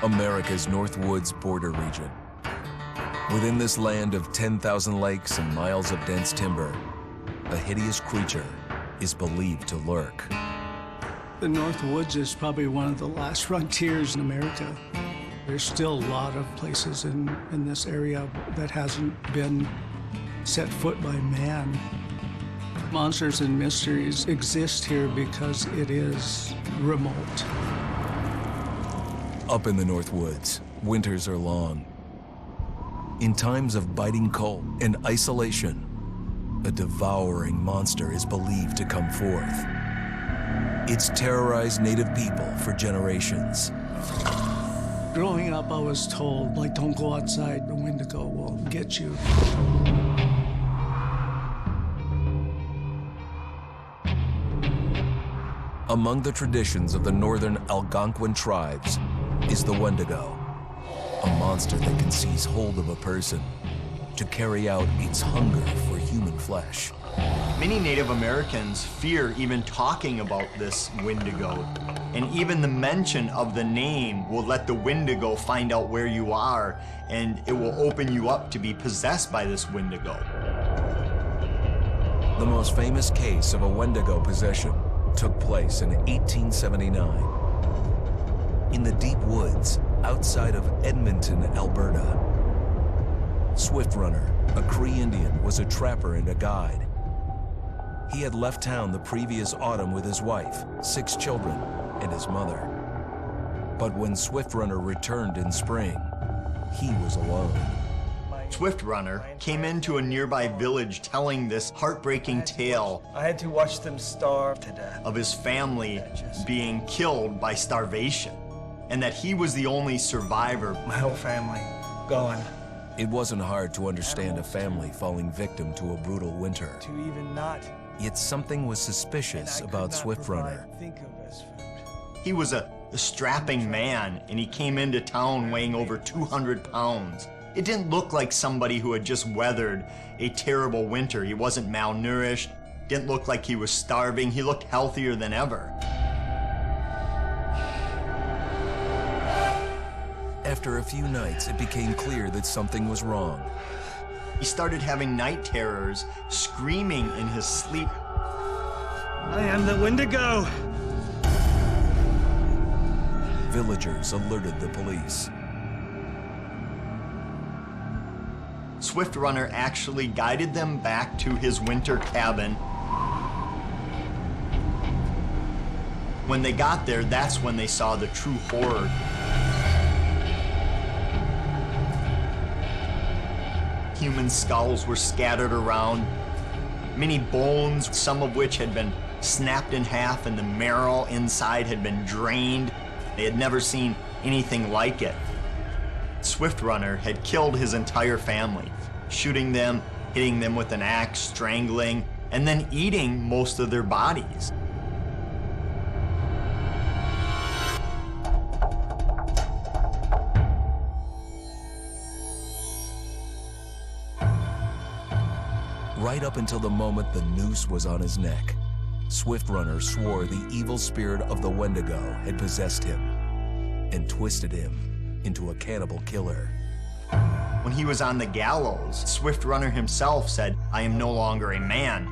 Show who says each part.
Speaker 1: America's North Woods border region. Within this land of 10,000 lakes and miles of dense timber, a hideous creature is believed to lurk.
Speaker 2: The North Woods is probably one of the last frontiers in America. There's still a lot of places in this area that hasn't been set foot by man. Monsters and mysteries exist here because it is remote.
Speaker 1: Up in the North Woods, winters are long. In times of biting cold and isolation, a devouring monster is believed to come forth. It's terrorized native people for generations.
Speaker 2: Growing up, I was told, like, don't go outside, the Wendigo will get you.
Speaker 1: Among the traditions of the northern Algonquin tribes is the Wendigo, a monster that can seize hold of a person to carry out its hunger for human flesh.
Speaker 3: Many Native Americans fear even talking about this Wendigo, and even the mention of the name will let the Wendigo find out where you are, and it will open you up to be possessed by this Wendigo.
Speaker 1: The most famous case of a Wendigo possession took place in 1879 in the deep woods outside of Edmonton, Alberta. Swift Runner, a Cree Indian, was a trapper and a guide. He had left town the previous autumn with his wife, 6 children, and his mother. But when Swift Runner returned in spring, he was alone.
Speaker 3: Swift Runner came into a nearby village telling this heartbreaking tale.
Speaker 4: I had to watch them starve to death.
Speaker 3: Of his family being killed by starvation, and that he was the only survivor.
Speaker 4: My whole family gone.
Speaker 1: It wasn't hard to understand a family falling victim to a brutal winter.
Speaker 4: To even not.
Speaker 1: Yet something was suspicious about Swift Runner.
Speaker 3: He was a strapping man, and he came into town weighing over 200 pounds. It didn't look like somebody who had just weathered a terrible winter. He wasn't malnourished, didn't look like he was starving. He looked healthier than ever.
Speaker 1: After a few nights, it became clear that something was wrong.
Speaker 3: He started having night terrors, screaming in his sleep.
Speaker 4: I am the Wendigo!
Speaker 1: Villagers alerted the police.
Speaker 3: Swift Runner actually guided them back to his winter cabin. When they got there, that's when they saw the true horror. Human skulls were scattered around, many bones, some of which had been snapped in half, and the marrow inside had been drained. They had never seen anything like it. Swift Runner had killed his entire family, shooting them, hitting them with an axe, strangling, and then eating most of their bodies.
Speaker 1: Right up until the moment the noose was on his neck, Swift Runner swore the evil spirit of the Wendigo had possessed him and twisted him into a cannibal killer.
Speaker 3: When he was on the gallows, Swift Runner himself said, "I am no longer a man.